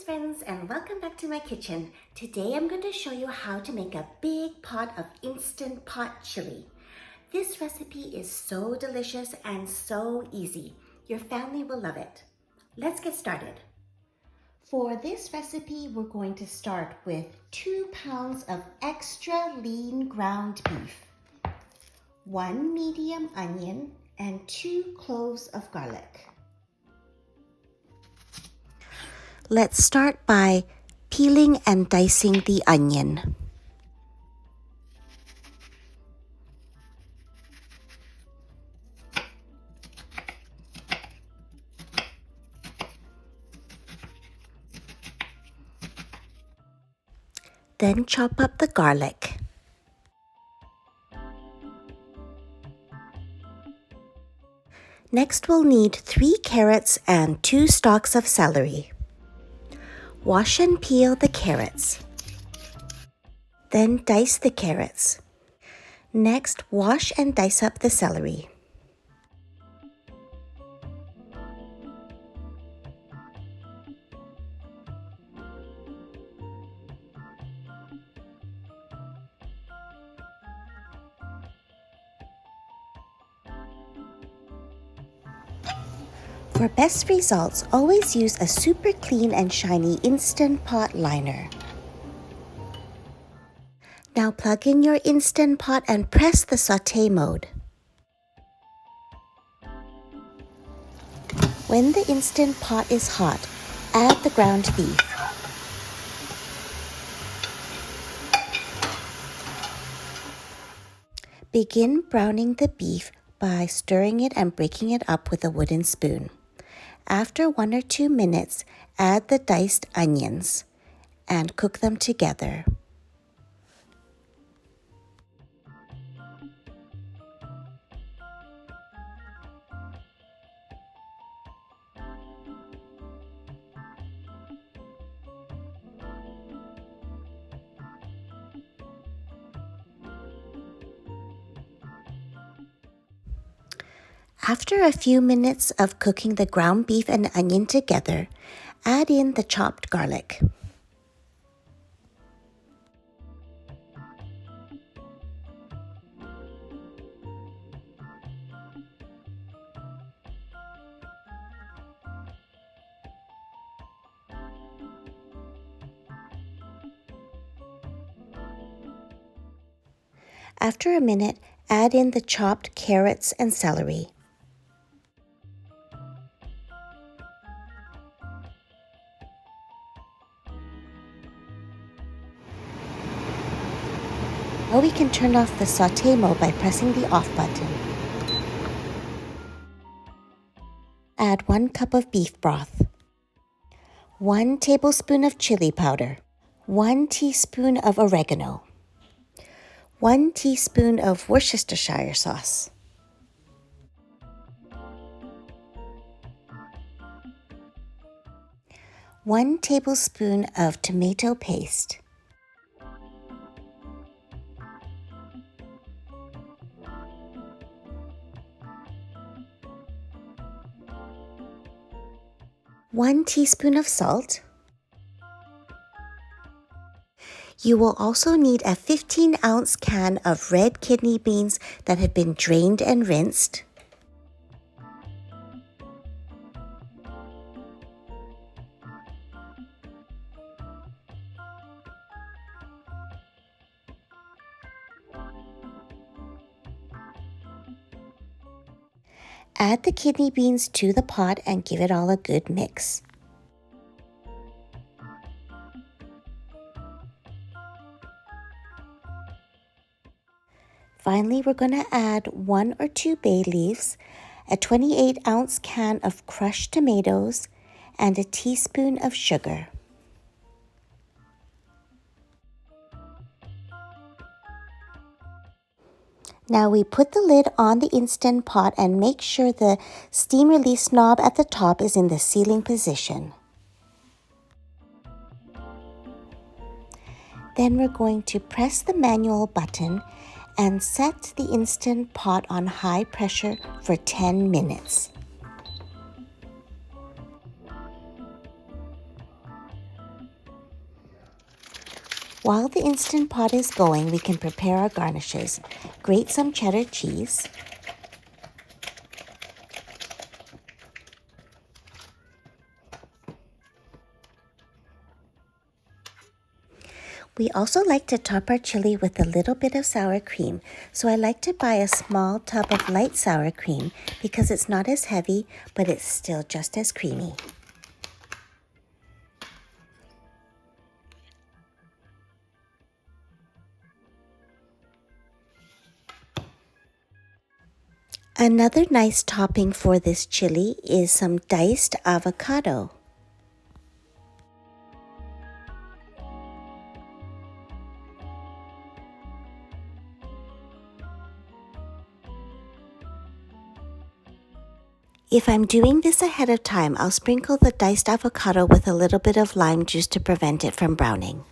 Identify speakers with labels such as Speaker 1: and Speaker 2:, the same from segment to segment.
Speaker 1: friends, and welcome back to my kitchen. Today I'm going to show you how to make a big pot of Instant Pot chili. This recipe is so delicious and so easy. Your family will love it. Let's get started. For this recipe, we're going to start with 2 pounds of extra lean ground beef, 1 medium onion, and 2 cloves of garlic. Let's start by peeling and dicing the onion. Then chop up the garlic. Next we'll need 3 carrots and 2 stalks of celery. Wash and peel the carrots. Then dice the carrots. Next, wash and dice up the celery. For best results, always use a super clean and shiny Instant Pot liner. Now plug in your Instant Pot and press the sauté mode. When the Instant Pot is hot, add the ground beef. Begin browning the beef by stirring it and breaking it up with a wooden spoon. After 1 or 2 minutes, add the diced onions and cook them together. After a few minutes of cooking the ground beef and onion together, add in the chopped garlic. After a minute, add in the chopped carrots and celery. Now we can turn off the sauté mode by pressing the off button. Add 1 cup of beef broth, 1 tablespoon of chili powder, 1 teaspoon of oregano, 1 teaspoon of Worcestershire sauce, 1 tablespoon of tomato paste, 1 teaspoon of salt. You will also need a 15-ounce can of red kidney beans that have been drained and rinsed, add the kidney beans to the pot and give it all a good mix. Finally, we're going to add 1 or 2 bay leaves, a 28-ounce can of crushed tomatoes, and a teaspoon of sugar. Now we put the lid on the Instant Pot and make sure the steam release knob at the top is in the sealing position. Then we're going to press the manual button and set the Instant Pot on high pressure for 10 minutes. While the Instant Pot is going, we can prepare our garnishes. Grate some cheddar cheese. We also like to top our chili with a little bit of sour cream, so I like to buy a small tub of light sour cream because it's not as heavy, but it's still just as creamy. Another nice topping for this chili is some diced avocado. If I'm doing this ahead of time, I'll sprinkle the diced avocado with a little bit of lime juice to prevent it from browning.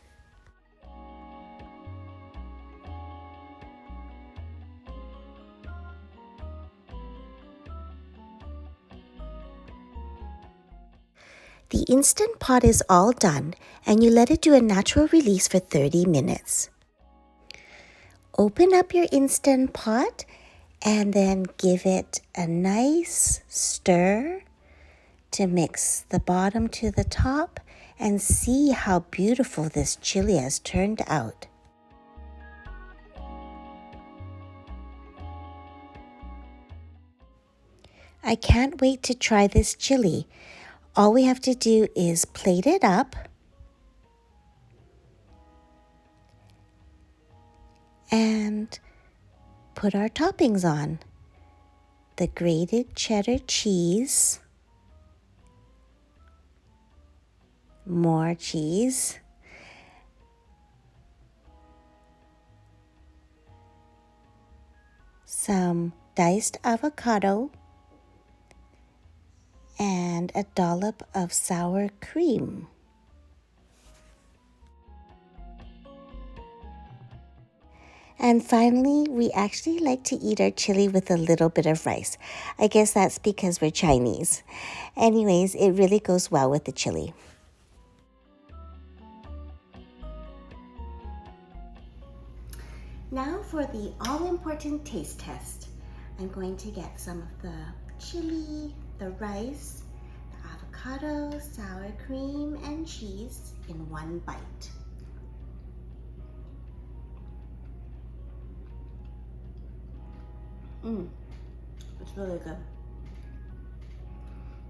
Speaker 1: The Instant Pot is all done, and you let it do a natural release for 30 minutes. Open up your Instant Pot and then give it a nice stir to mix the bottom to the top and see how beautiful this chili has turned out. I can't wait to try this chili. All we have to do is plate it up and put our toppings on. The grated cheddar cheese, more cheese, some diced avocado, and a dollop of sour cream. And finally, we actually like to eat our chili with a little bit of rice. I guess that's because we're Chinese. Anyways, it really goes well with the chili. Now for the all-important taste test. I'm going to get some of the chili, the rice, the avocado, sour cream, and cheese in one bite. It's really good.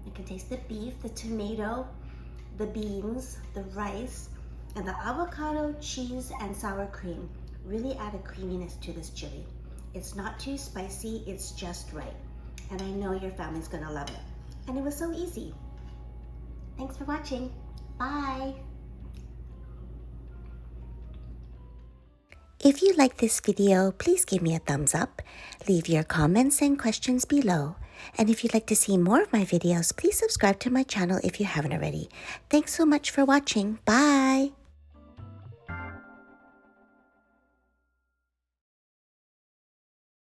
Speaker 1: You can taste the beef, the tomato, the beans, the rice, and the avocado, cheese, and sour cream really add a creaminess to this chili. It's not too spicy, it's just right. And I know your family's gonna love it. And it was so easy. Thanks for watching. Bye. If you like this video, please give me a thumbs up. Leave your comments and questions below. And if you'd like to see more of my videos, please subscribe to my channel if you haven't already. Thanks so much for watching. Bye.